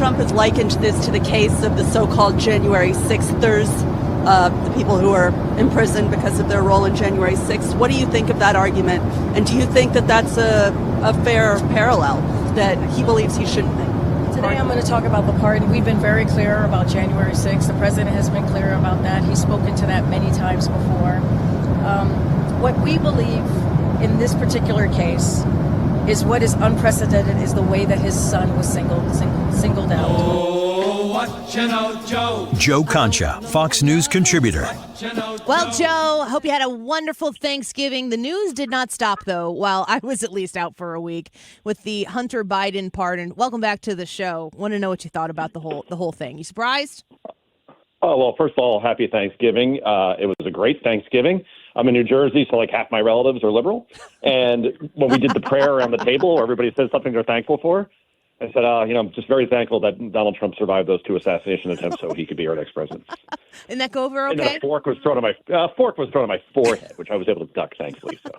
Trump has likened this to the case of the so-called January 6thers, the people who are imprisoned because of their role in January 6th. What do you think of that argument? And do you think that that's a fair parallel, that he believes he shouldn't be? Today I'm going to talk about the pardon. We've been very clear about January 6th. The president has been clear about that. He's spoken to that many times before. What we believe in this particular case is what is unprecedented is the way that his son was singled out. Oh, what you know, Joe. Joe Concha, Fox News contributor. Well, Joe, hope you had a wonderful Thanksgiving. The news did not stop, though, while I was at least out for a week with the Hunter Biden pardon. Welcome back to the show. Want to know what you thought about the whole thing. You surprised? Oh, well, first of all, happy Thanksgiving. It was a great Thanksgiving. I'm in New Jersey, so like half my relatives are liberal. And when we did the prayer around the table, where everybody says something they're thankful for, I said, I'm just very thankful that Donald Trump survived those 2 assassination attempts so he could be our next president. Didn't that go over okay? And then a fork was thrown on my forehead, which I was able to duck, thankfully. So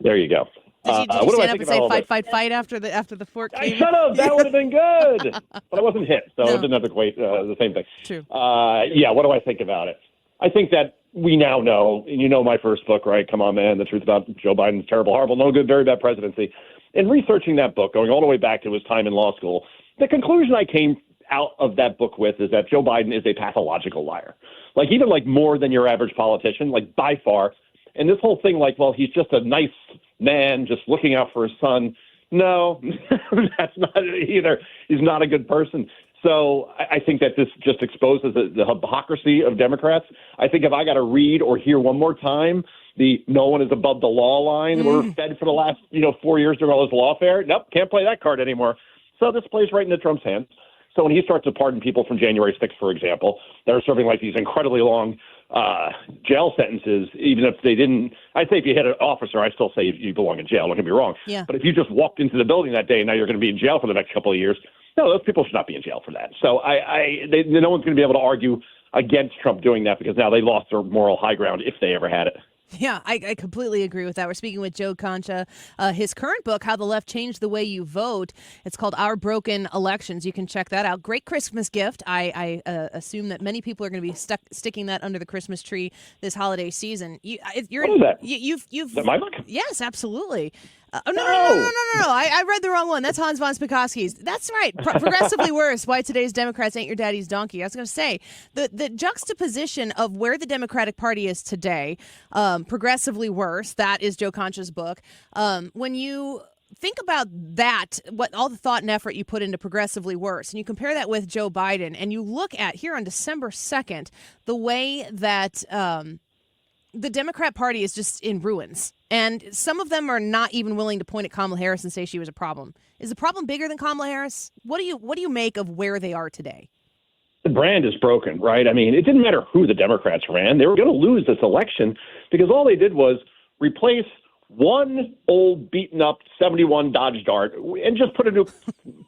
there you go. Did you stand up and say fight after the fork came? Shut up! That would have been good. But I wasn't hit, so it didn't have to equate the same thing. True. What do I think about it? I think that we now know, and you know my first book, right? Come on, man, the truth about Joe Biden's terrible, horrible, no good, very bad presidency. In researching that book, going all the way back to his time in law school, the conclusion I came out of that book with is that Joe Biden is a pathological liar. Even more than your average politician, by far. And this whole thing, he's just a nice man just looking out for his son. No, that's not it either. He's not a good person. So I think that this just exposes the hypocrisy of Democrats. I think if I got to read or hear one more time the no one is above the law line we're fed for the last 4 years during all this lawfare, nope, can't play that card anymore. So this plays right into Trump's hands. So when he starts to pardon people from January 6th, for example, that are serving these incredibly long jail sentences, even if they didn't, I'd say if you hit an officer, I still say you belong in jail, don't get me wrong. Yeah. But if you just walked into the building that day and now you're going to be in jail for the next couple of years, no, those people should not be in jail for that. So no one's going to be able to argue against Trump doing that because now they lost their moral high ground if they ever had it. Yeah, I completely agree with that. We're speaking with Joe Concha. His current book, How the Left Changed the Way You Vote, it's called Our Broken Elections. You can check that out. Great Christmas gift. I assume that many people are going to be sticking that under the Christmas tree this holiday season. What is that? You've is that my book? Yes, absolutely. No. I read the wrong one. That's Hans von Spakovsky's. That's right. Progressively Worse, Why Today's Democrats Ain't Your Daddy's Donkey. I was going to say, the juxtaposition of where the Democratic Party is today, Progressively Worse, that is Joe Concha's book. When you think about that, what all the thought and effort you put into Progressively Worse, and you compare that with Joe Biden, and you look at here on December 2nd, the way that the Democrat Party is just in ruins. And some of them are not even willing to point at Kamala Harris and say she was a problem. Is the problem bigger than Kamala Harris? What do you make of where they are today? The brand is broken, right? I mean, it didn't matter who the Democrats ran. They were going to lose this election because all they did was replace one old beaten-up 71 Dodge Dart and just put a new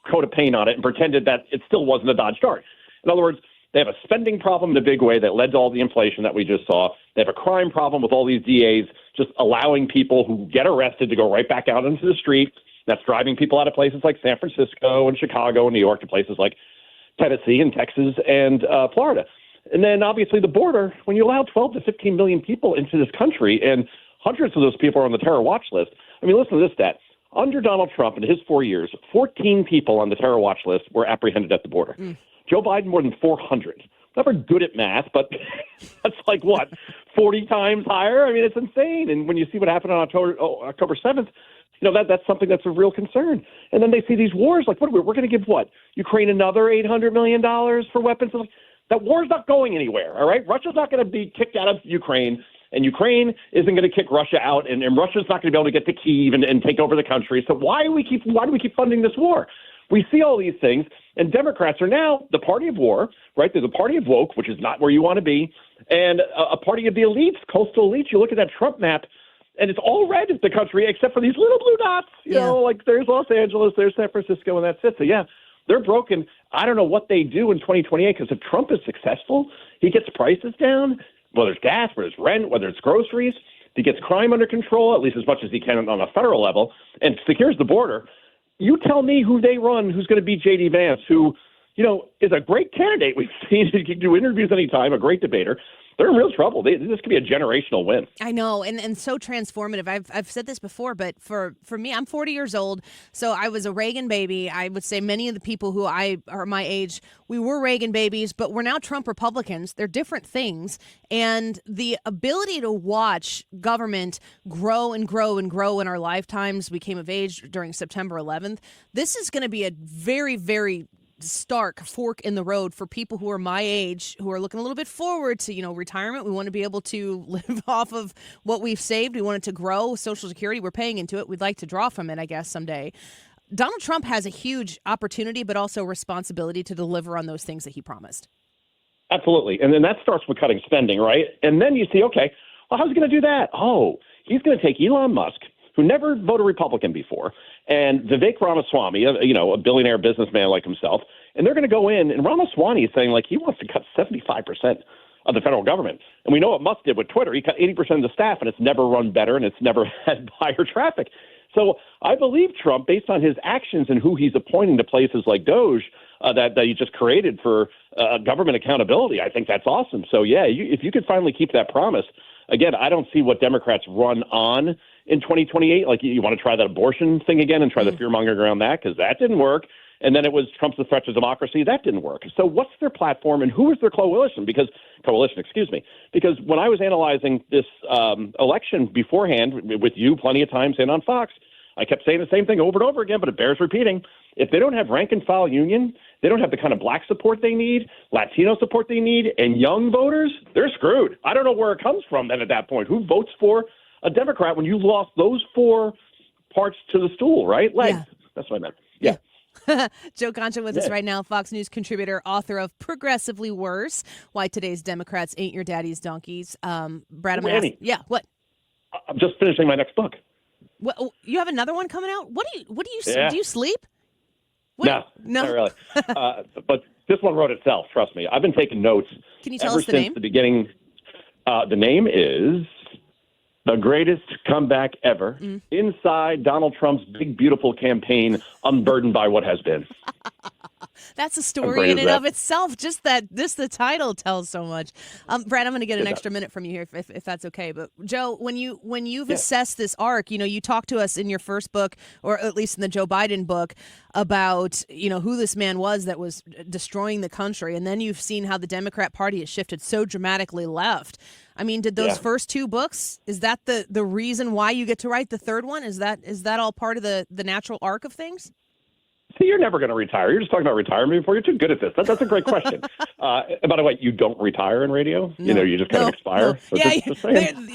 coat of paint on it and pretended that it still wasn't a Dodge Dart. In other words, they have a spending problem in a big way that led to all the inflation that we just saw. They have a crime problem with all these DAs just allowing people who get arrested to go right back out into the street. That's driving people out of places like San Francisco and Chicago and New York to places like Tennessee and Texas and Florida. And then obviously the border, when you allow 12 to 15 million people into this country and hundreds of those people are on the terror watch list. I mean, listen to this stat. Under Donald Trump in his 4 years, 14 people on the terror watch list were apprehended at the border. Joe Biden, more than 400. Never good at math, but that's 40 times higher? I mean, it's insane. And when you see what happened on October 7th, that's something that's a real concern. And then they see these wars, we're going to give Ukraine another $800 million for weapons? That war's not going anywhere, all right? Russia's not going to be kicked out of Ukraine, and Ukraine isn't going to kick Russia out, and Russia's not going to be able to get to Kyiv and take over the country. So why do we keep funding this war? We see all these things, and Democrats are now the party of war, right? There's a party of woke, which is not where you want to be, and a party of the elites, coastal elites. You look at that Trump map, and it's all red in the country except for these little blue dots. You know, there's Los Angeles, there's San Francisco, and that's it. So, yeah, they're broken. I don't know what they do in 2028 because if Trump is successful, he gets prices down, whether it's gas, whether it's rent, whether it's groceries. He gets crime under control, at least as much as he can on a federal level, and secures the border. You tell me who they run, who's going to beat J.D. Vance, who is a great candidate. We've seen he can do interviews anytime, a great debater. They're in real trouble. This could be a generational win. I know, and so transformative. I've said this before, but for me, I'm 40 years old, so I was a Reagan baby. I would say many of the people who are my age, we were Reagan babies, but we're now Trump Republicans. They're different things, and the ability to watch government grow and grow and grow in our lifetimes. We came of age during September 11th. This is going to be a very, very stark fork in the road for people who are my age, who are looking a little bit forward to, retirement. We want to be able to live off of what we've saved. We want it to grow. Social Security, we're paying into it. We'd like to draw from it, I guess, someday. Donald Trump has a huge opportunity, but also responsibility to deliver on those things that he promised. Absolutely. And then that starts with cutting spending, right? And then you see, okay, well, how's he going to do that? Oh, he's going to take Elon Musk, who never voted Republican before, and Vivek Ramaswamy, a billionaire businessman like himself, and they're going to go in, and Ramaswamy is saying, he wants to cut 75% of the federal government. And we know what Musk did with Twitter. He cut 80% of the staff, and it's never run better, and it's never had higher traffic. So I believe Trump, based on his actions and who he's appointing to places like Doge, that he just created for government accountability, I think that's awesome. So, yeah, if you could finally keep that promise, again, I don't see what Democrats run on in 2028. You want to try that abortion thing again and try the fear-mongering around that, because that didn't work. And then it was Trump's the threat to democracy. That didn't work. So what's their platform and who is their coalition? Because when I was analyzing this election beforehand with you plenty of times and on Fox, I kept saying the same thing over and over again, but it bears repeating. If they don't have rank and file union, they don't have the kind of black support they need, Latino support they need, and young voters, they're screwed. I don't know where it comes from then at that point. Who votes for a Democrat when you lost those four parts to the stool, right? That's what I meant. Yeah. Joe Concha with us right now, Fox News contributor, author of Progressively Worse, Why Today's Democrats Ain't Your Daddy's Donkeys. Brad, I'm going to ask. Yeah, what? I'm just finishing my next book. Well, you have another one coming out? What do you do you sleep? No, not really. But this one wrote itself, trust me. I've been taking notes. Can you tell us the name? Since the beginning. The name is The Greatest Comeback Ever. Inside Donald Trump's big, beautiful campaign, unburdened by what has been. That's a story in and of itself. Just the title tells so much. Brad, I'm going to get an extra minute from you here if that's okay. But Joe, when you've assessed this arc, you talked to us in your first book, or at least in the Joe Biden book, about who this man was that was destroying the country, and then you've seen how the Democrat Party has shifted so dramatically left. I mean, did those first two books, is that the reason why you get to write the third one? Is that all part of the natural arc of things? See, you're never going to retire. You're just talking about retirement before. You're too good at this. That's a great question. By the way, you don't retire in radio? No, you just kind of expire? No. So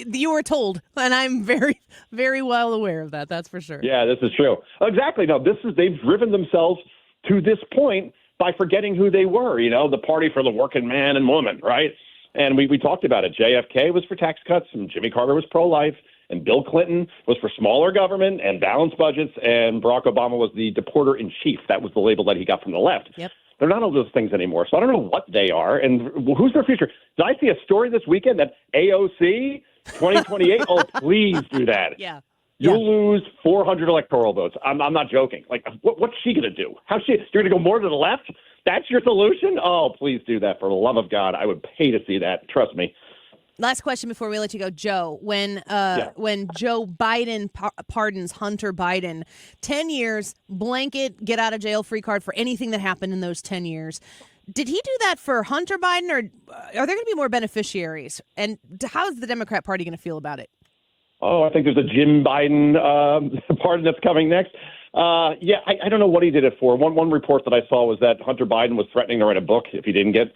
you were told, and I'm very, very well aware of that. That's for sure. Yeah, this is true. Exactly. No, they've driven themselves to this point by forgetting who they were, the party for the working man and woman, right? And we talked about it. JFK was for tax cuts, and Jimmy Carter was pro-life. And Bill Clinton was for smaller government and balanced budgets, and Barack Obama was the deporter-in-chief. That was the label that he got from the left. Yep. They're not all those things anymore, so I don't know what they are. And who's their future? Did I see a story this weekend that AOC 2028? Oh, please do that. Yeah. You'll lose 400 electoral votes. I'm not joking. What's she going to do? You're going to go more to the left? That's your solution? Oh, please do that. For the love of God, I would pay to see that. Trust me. Last question before we let you go, Joe. When Joe Biden pardons Hunter Biden, 10 years, blanket, get out of jail free card for anything that happened in those 10 years. Did he do that for Hunter Biden, or are there going to be more beneficiaries? And how is the Democrat Party going to feel about it? Oh, I think there's a Jim Biden pardon that's coming next. I don't know what he did it for. One report that I saw was that Hunter Biden was threatening to write a book if he didn't get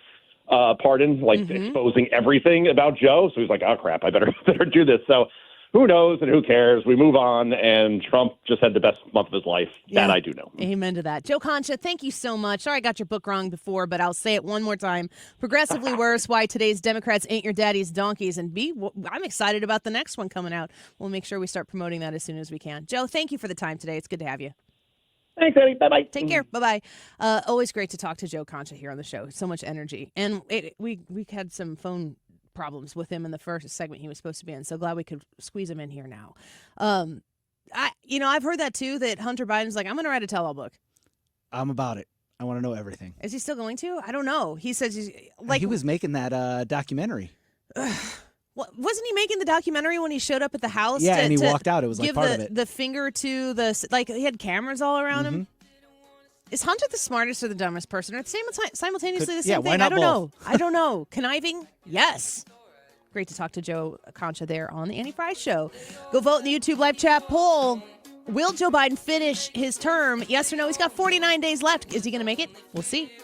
pardon, exposing everything about Joe. So he's like, oh, crap, I better do this. So who knows and who cares? We move on, and Trump just had the best month of his life. Yeah. That I do know. Amen to that. Joe Concha, thank you so much. Sorry I got your book wrong before, but I'll say it one more time. Progressively Worse, Why Today's Democrats Ain't Your Daddy's Donkeys. And I'm excited about the next one coming out. We'll make sure we start promoting that as soon as we can. Joe, thank you for the time today. It's good to have you. Thanks, Eddie. Bye-bye. Take care. Bye-bye. Always great to talk to Joe Concha here on the show. So much energy. And we had some phone problems with him in the first segment he was supposed to be in. So glad we could squeeze him in here now. I've heard that too, that Hunter Biden's like, I'm going to write a tell-all book. I'm about it. I want to know everything. Is he still going to? I don't know. He says he's like He was making that documentary. Wasn't he making the documentary when he showed up at the house? Yeah, and he walked out. It was like give part of it. the finger to the like. He had cameras all around him. Is Hunter the smartest or the dumbest person, or simultaneously the same thing? Why not I don't know. both? I don't know. Conniving? Yes. Great to talk to Joe Concha there on the Annie Frey Show. Go vote in the YouTube live chat poll. Will Joe Biden finish his term? Yes or no? He's got 49 days left. Is he going to make it? We'll see.